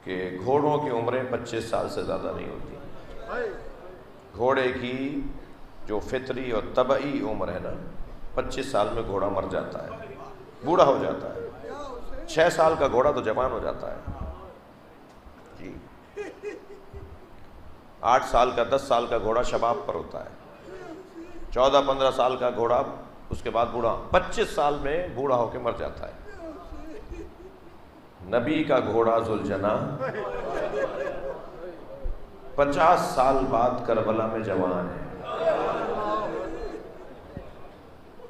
کہ گھوڑوں کی عمریں 25 سال سے زیادہ نہیں ہوتی۔ گھوڑے کی جو فطری اور طبعی عمر ہے نا، 25 سال میں گھوڑا مر جاتا ہے، بوڑھا ہو جاتا ہے۔ 6 سال کا گھوڑا تو جوان ہو جاتا ہے جی، 8 سال کا 10 سال کا گھوڑا شباب پر ہوتا ہے، 14-15 سال کا گھوڑا اس کے بعد بوڑھا، 25 سال میں بوڑھا ہو کے مر جاتا ہے۔ نبی کا گھوڑا ذوالجناح 50 سال بعد کربلا میں جوان ہے۔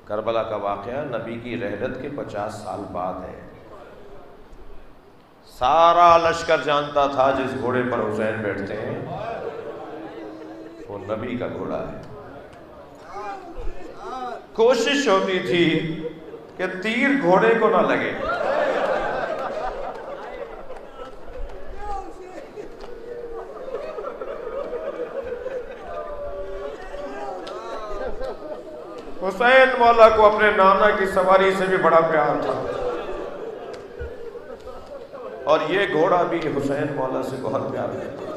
کربلا کا واقعہ نبی کی رحلت کے 50 سال بعد ہے۔ سارا لشکر جانتا تھا جس گھوڑے پر حسین بیٹھتے ہیں وہ نبی کا گھوڑا ہے۔ کوشش ہوتی تھی کہ تیر گھوڑے کو نہ لگے، حسین مولا کو اپنے نانا کی سواری سے بھی بڑا پیار تھا، اور یہ گھوڑا بھی حسین مولا سے بہت پیار کرتا تھا۔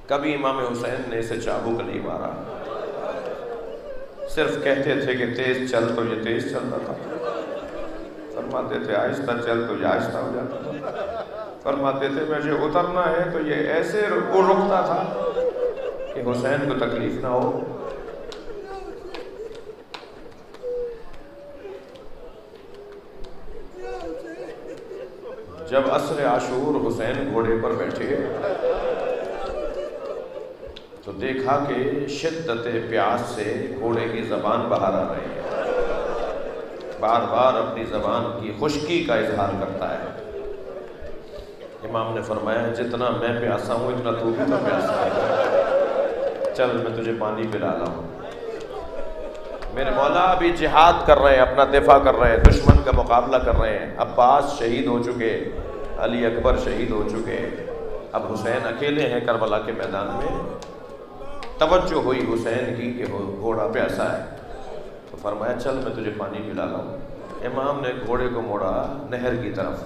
کبھی امام حسین نے اسے چابک نہیں مارا، صرف کہتے تھے کہ تیز چل تو یہ تیز چلتا تھا، فرماتے تھے آہستہ چل تو یہ آہستہ ہو جاتا تھا، فرماتے تھے مجھے اترنا ہے تو یہ ایسے رکتا تھا کہ حسین کو تکلیف نہ ہو۔ جب عصر عاشور حسین گھوڑے پر بیٹھے تو دیکھا کہ شدت پیاس سے گھوڑے کی زبان باہر آ رہی ہے، بار بار اپنی زبان کی خشکی کا اظہار کرتا ہے۔ امام نے فرمایا جتنا میں پیاسا ہوں اتنا تو بھی تو پیاسا ہے، چل میں تجھے پانی پلا لاؤں۔ میرے مولا ابھی جہاد کر رہے ہیں، اپنا دفاع کر رہے ہیں، دشمن کا مقابلہ کر رہے ہیں، عباس شہید ہو چکے، علی اکبر شہید ہو چکے، اب حسین اکیلے ہیں کربلا کے میدان میں۔ توجہ ہوئی حسین کی کہ گھوڑا پیاسا ہے، تو فرمایا چل میں تجھے پانی پلا لاؤں۔ امام نے گھوڑے کو موڑا نہر کی طرف،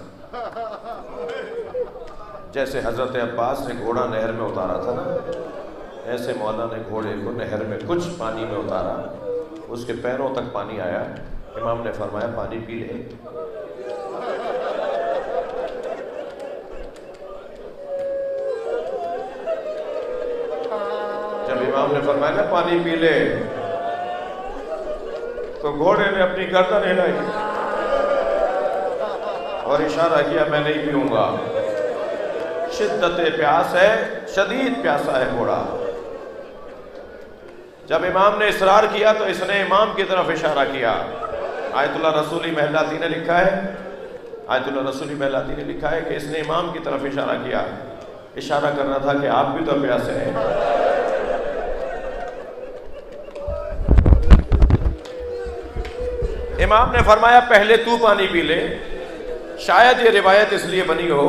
جیسے حضرت عباس نے گھوڑا نہر میں اتارا تھا نا، ایسے مولا نے گھوڑے کو نہر میں کچھ پانی میں اتارا، اس کے پیروں تک پانی آیا۔ امام نے فرمایا پانی پی لے۔ جب امام نے فرمایا نا پانی پی لے تو گھوڑے نے اپنی گردن ہلائی اور اشارہ کیا میں نہیں پیوں گا، شدت پیاس ہے، شدید پیاسا ہے گھوڑا۔ جب امام نے اصرار کیا تو اس نے امام کی طرف اشارہ کیا۔ آیت اللہ رسولی محلاتی نے لکھا ہے، آیت اللہ رسولی محلاتی نے لکھا ہے کہ اس نے امام کی طرف اشارہ کیا، اشارہ کرنا تھا کہ آپ بھی تو پیاسے ہیں۔ امام نے فرمایا پہلے تو پانی پی لے۔ شاید یہ روایت اس لیے بنی ہو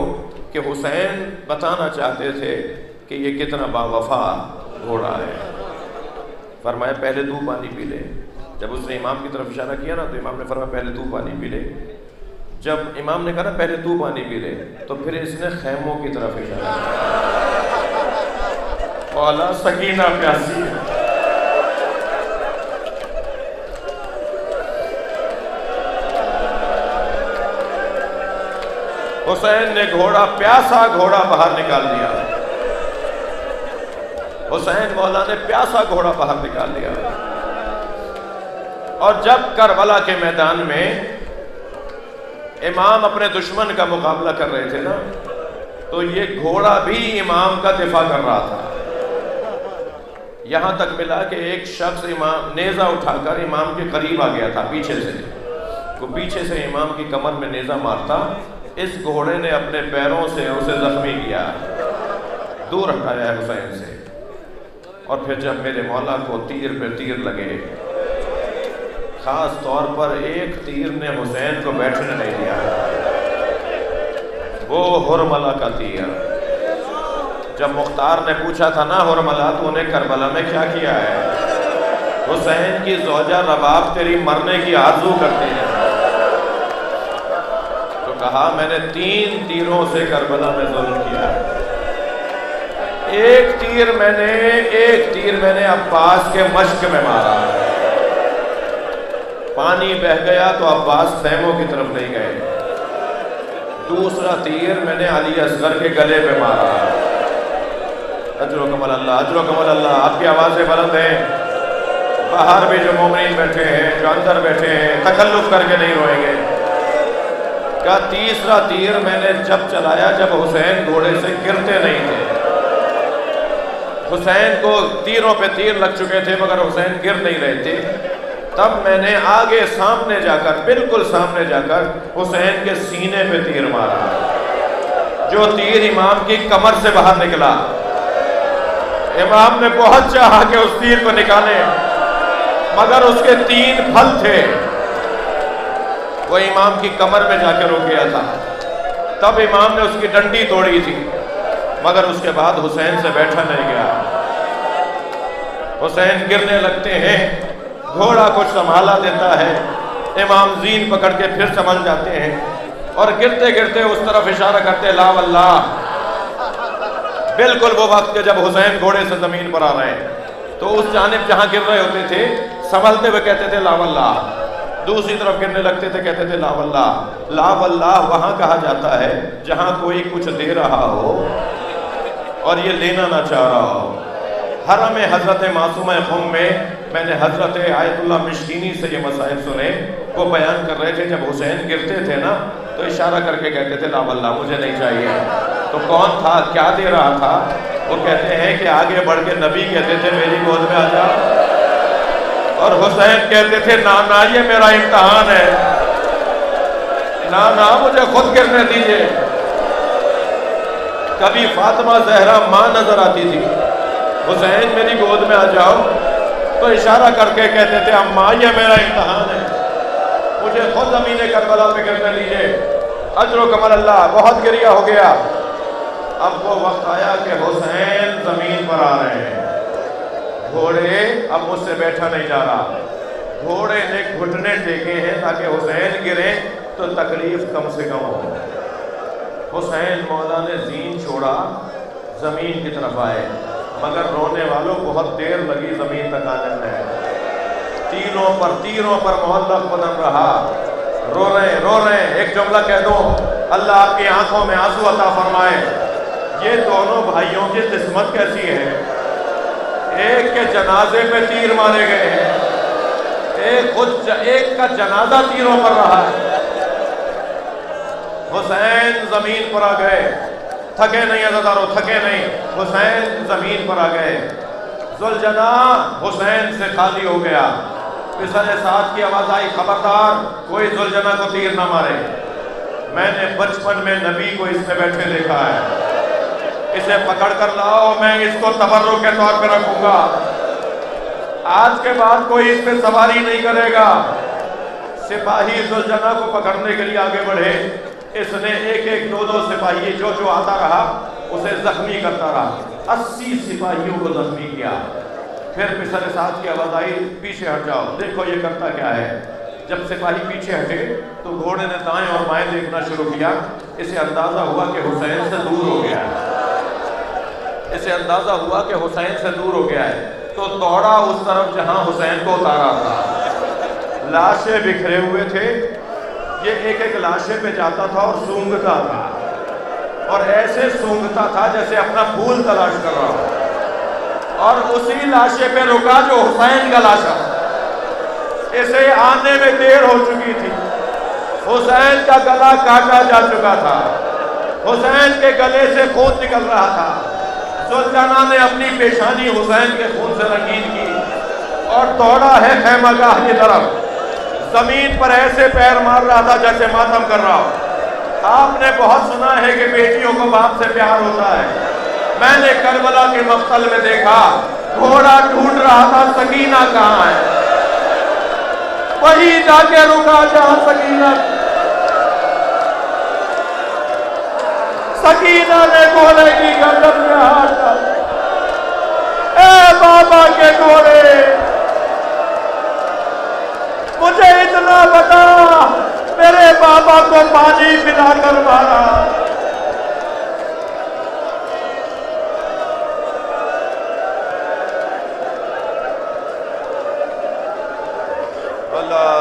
کہ حسین بتانا چاہتے تھے کہ یہ کتنا با وفا گھوڑا ہے۔ فرمایا پہلے تو پانی پی لے۔ جب اس نے امام کی طرف اشارہ کیا نا تو امام نے فرمایا پہلے تو پانی پی لے۔ جب امام نے کہا نا پہلے تو پانی پی لے تو پھر اس نے خیموں کی طرف اشارہ کیا، مولا سکینہ پیاسی ہے۔ حسین نے گھوڑا پیاسا گھوڑا باہر نکال دیا، حسین مولا نے پیاسا گھوڑا باہر نکال دیا۔ اور جب کربلا کے میدان میں امام اپنے دشمن کا مقابلہ کر رہے تھے نا تو یہ گھوڑا بھی امام کا دفاع کر رہا تھا، یہاں تک ملا کہ ایک شخص امام نیزہ اٹھا کر امام کے قریب آ گیا تھا پیچھے سے، وہ پیچھے سے امام کی کمر میں نیزہ مارتا، اس گھوڑے نے اپنے پیروں سے اسے زخمی کیا، دور ہٹایا ہے حسین سے۔ اور پھر جب میرے مولا کو تیر پہ تیر لگے، خاص طور پر ایک تیر نے حسین کو بیٹھنے نہیں دیا، وہ حرملہ کا تیر۔ جب مختار نے پوچھا تھا نا حرملہ تو نے کربلا میں کیا کیا ہے، حسین کی زوجہ رباب تیری مرنے کی آرزو کرتی ہے، تو کہا میں نے 3 تیروں سے کربلا میں ظلم کیا ہے. ایک تیر میں نے عباس کے مشک میں مارا. پانی بہ گیا تو عباس خیموں کی طرف نہیں گئے. دوسرا تیر میں نے علی اصغر کے گلے پہ مارا. اجر و کمال اللہ، اجر و کمال اللہ. آپ کی آوازیں بلند ہیں. باہر بھی جو مومنین بیٹھے ہیں، جو اندر بیٹھے ہیں، تکلف کر کے نہیں روئیں گے. کہا تیسرا تیر میں نے جب چلایا جب حسین گھوڑے سے گرتے نہیں تھے. حسین کو تیروں پہ تیر لگ چکے تھے مگر حسین گر نہیں رہے تھے. تب میں نے آگے سامنے جا کر، بالکل سامنے جا کر حسین کے سینے پہ تیر مارا. جو تیر امام کی کمر سے باہر نکلا، امام نے بہت چاہا کہ اس تیر کو نکالیں مگر اس کے 3 پھل تھے. وہ امام کی کمر میں جا کے رک گیا تھا. تب امام نے اس کی ڈنڈی توڑی تھی مگر اس کے بعد حسین سے بیٹھا نہیں گیا. حسین گرنے لگتے ہیں، گھوڑا کچھ سنبھالا دیتا ہے، امام زین پکڑ کے پھر سنبھل جاتے ہیں اور گرتے گرتے اس طرف اشارہ کرتے لا واللہ. بالکل وہ وقت کہ جب حسین گھوڑے سے زمین پر آ رہے ہیں تو اس جانب جہاں گر رہے ہوتے تھے سنبھلتے ہوئے کہتے تھے لا واللہ. دوسری طرف گرنے لگتے تھے کہتے تھے لا واللہ. لا واللہ وہاں کہا جاتا ہے جہاں کوئی کچھ دے رہا ہو اور یہ لینا نہ چاہ رہا ہو. حرم حضرت معصومہ خم میں نے حضرت آیت اللہ مشکینی سے یہ مسائل سنے. وہ بیان کر رہے تھے جب حسین گرتے تھے نا تو اشارہ کر کے کہتے تھے لا واللہ مجھے نہیں چاہیے. تو کون تھا، کیا دے رہا تھا؟ وہ کہتے ہیں کہ آگے بڑھ کے نبی کہتے تھے میری گود میں آ جا، اور حسین کہتے تھے نا یہ میرا امتحان ہے، نا مجھے خود گرنے دیجئے. کبھی فاطمہ زہرا ماں نظر آتی تھی، حسین میری گود میں آ جاؤ تو اشارہ کر کے کہتے تھے اماں یہ میرا امتحان ہے، مجھے خود زمین کربلا پہ گرنے دیجئے. اجر و کمال اللہ. بہت گریہ ہو گیا. اب وہ وقت آیا کہ حسین زمین پر آ رہے ہیں. گھوڑے اب مجھ سے بیٹھا نہیں جا رہا. گھوڑے نے گھٹنے ٹیکے ہیں تاکہ حسین گرے تو تکلیف کم سے کم ہو. حسین مولا نے زین چھوڑا، زمین کی طرف آئے مگر رونے والوں بہت دیر لگی زمین تک آنے میں. تیروں پر معلق قدم رہا. رو رہے ہیں. ایک جملہ کہہ دو، اللہ آپ کی آنکھوں میں آنسو عطا فرمائے. یہ دونوں بھائیوں کی قسمت کیسی ہے. ایک کے جنازے پہ تیر مارے گئے ہیں، ایک کا جنازہ تیروں پر رہا ہے. حسین زمین پر آ گئے. تھکے نہیں عزادارو، تھکے نہیں. حسین زمین پر آ گئے. ذوالجناح حسین سے خالی ہو گیا. پسر ساتھ کی آواز آئی خبردار کوئی ذوالجناح کو تیر نہ مارے. میں نے بچپن میں نبی کو اس میں بیٹھے دیکھا ہے. اسے پکڑ کر لاؤ، میں اس کو تبرک کے طور پہ رکھوں گا. آج کے بعد کوئی اس پہ سواری نہیں کرے گا. سپاہی ذوالجناح کو پکڑنے کے لیے آگے بڑھے. اس نے ایک دو سپاہی جو آتا رہا اسے زخمی کرتا رہا. 80 سپاہیوں کو زخمی کیا. پھر پسر ساتھ کی آواز آئی پیچھے ہٹ جاؤ، دیکھو یہ کرتا کیا ہے. جب سپاہی پیچھے ہٹے تو گھوڑے نے دائیں اور بائیں دیکھنا شروع کیا. اسے اندازہ ہوا کہ حسین سے دور ہو گیا ہے. تو دوڑا اس طرف جہاں حسین کو اتارا تھا. لاشیں بکھرے ہوئے تھے. یہ ایک لاشیں پہ جاتا تھا اور سونگتا تھا، اور ایسے سونگتا تھا جیسے اپنا پھول تلاش کر رہا ہو. اور اسی لاشے پہ رکا جو حسین کا لاشا. اسے آنے میں دیر ہو چکی تھی. حسین کا گلا کاٹا جا چکا تھا. حسین کے گلے سے خون نکل رہا تھا. ذوالجناح نے اپنی پیشانی حسین کے خون سے رنگین کی اور دوڑا ہے خیمہ گاہ کی طرف. زمین پر ایسے پیر مار رہا تھا جیسے ماتم کر رہا ہو. آپ نے بہت سنا ہے کہ بیٹیوں کو باپ سے پیار ہوتا ہے. میں نے کربلا کے مقتل میں دیکھا گھوڑا ڈھونڈ رہا تھا سکینہ کہاں ہے. وہی جا کے رکا جہاں سکینہ نے گھوڑے کی گردن میں ہاتھ ڈالا. اے بابا کے گھوڑے، مجھے اتنا بتا میرے بابا کو پانی پلا کر مارا. اللہ